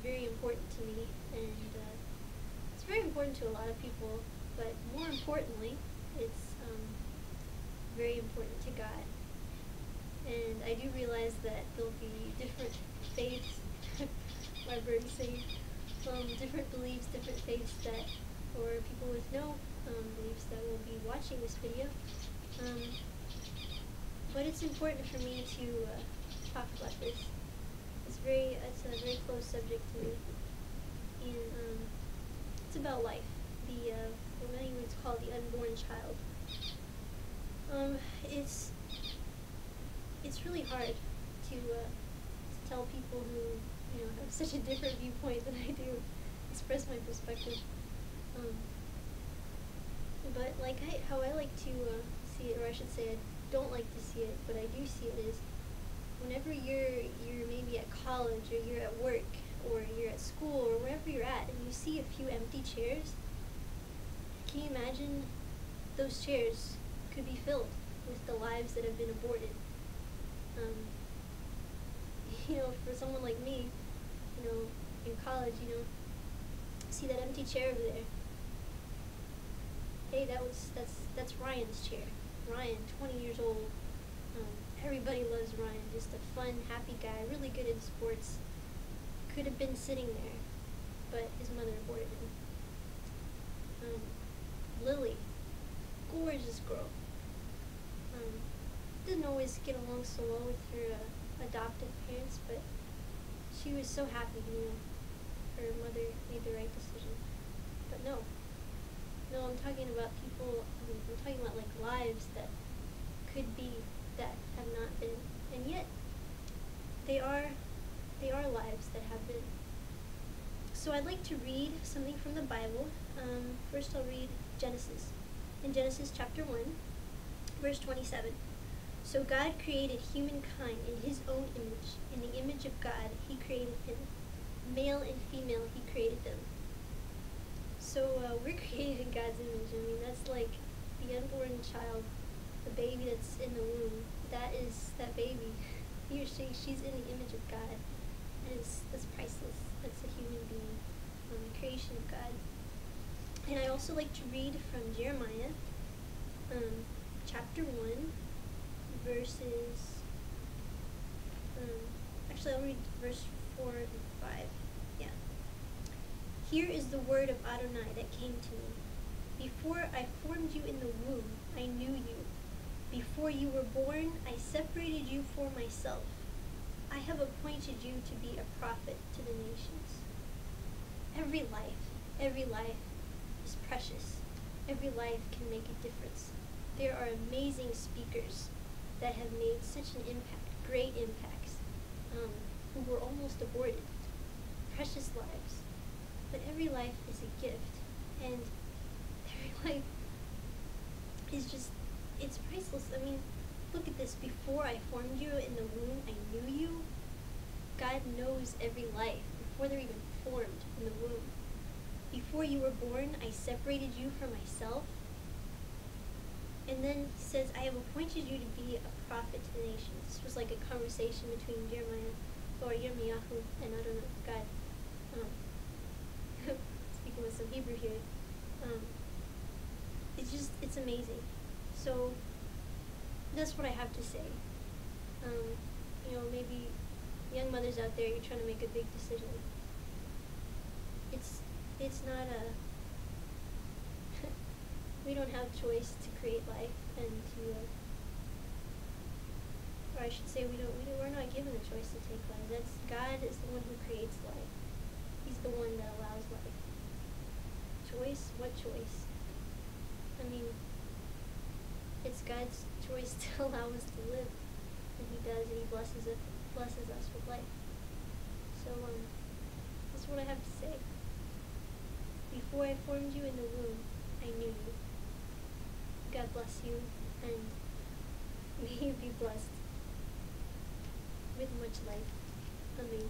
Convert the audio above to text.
very important to me, and it's very important to a lot of people, but more importantly, it's very important to God. And I do realize that there'll be different faiths, my bird's saying, different beliefs, different faiths that, or people with no beliefs that will be watching this video. But it's important for me to talk about this. It's a very close subject to me, and it's about life. What many would call the unborn child. It's really hard to tell people who have such a different viewpoint than I do, express my perspective. But how I like to see it, or I should say I don't like to see it, but I do see it, is whenever you're maybe at college, or you're at work, or you're at school, or wherever you're at, and you see a few empty chairs, can you imagine those chairs could be filled with the lives that have been aborted? For someone like me, in college, see that empty chair over there. Hey, that's Ryan's chair. Ryan, 20 years old. Everybody loves Ryan. Just a fun, happy guy, really good in sports. Could have been sitting there, but his mother aborted him. Lily, gorgeous girl. Didn't always get along so well with her adoptive parents, but she was so happy, her mother made the right decision. But no, I'm talking about people, I'm talking about lives that could be, that have not been, and yet they are lives that have been. So I'd like to read something from the Bible. First I'll read Genesis. In Genesis chapter 1, verse 27. So God created humankind in his own image. In the image of God, he created him. Male and female, he created them. So we're created in God's image. That's like the unborn child, the baby that's in the womb. That baby. He or she's in the image of God. That's priceless. That's a human being, the creation of God. And I also like to read from Jeremiah, chapter 1, verses, actually I'll read verse 4 and 5, yeah. Here is the word of Adonai that came to me. Before I formed you in the womb, I knew you. Before you were born, I separated you for myself. I have appointed you to be a prophet to the nations. Every life is precious. Every life can make a difference. There are amazing speakers that have made such an impact, great impacts, who were almost aborted. Precious lives. But every life is a gift, and every life is just, it's priceless. Look at this. Before I formed you in the womb, I knew you. God knows every life before they're even formed in the womb. Before you were born, I separated you from myself. And then he says, I have appointed you to be a prophet to the nations. This was like a conversation between Yirmiyahu and Adonai, God. Speaking with some Hebrew here. It's amazing. So that's what I have to say. Maybe young mothers out there, you're trying to make a big decision. It's not we don't have choice to create life, and or I should say we're not given a choice to take life. God is the one who creates life. He's the one that allows life. Choice? What choice? It's God's choice to allow us to live, and he does, and he blesses us with life. So that's what I have to say. Before I formed you in the womb, I knew you. God bless you, and may you be blessed with much life. Amen.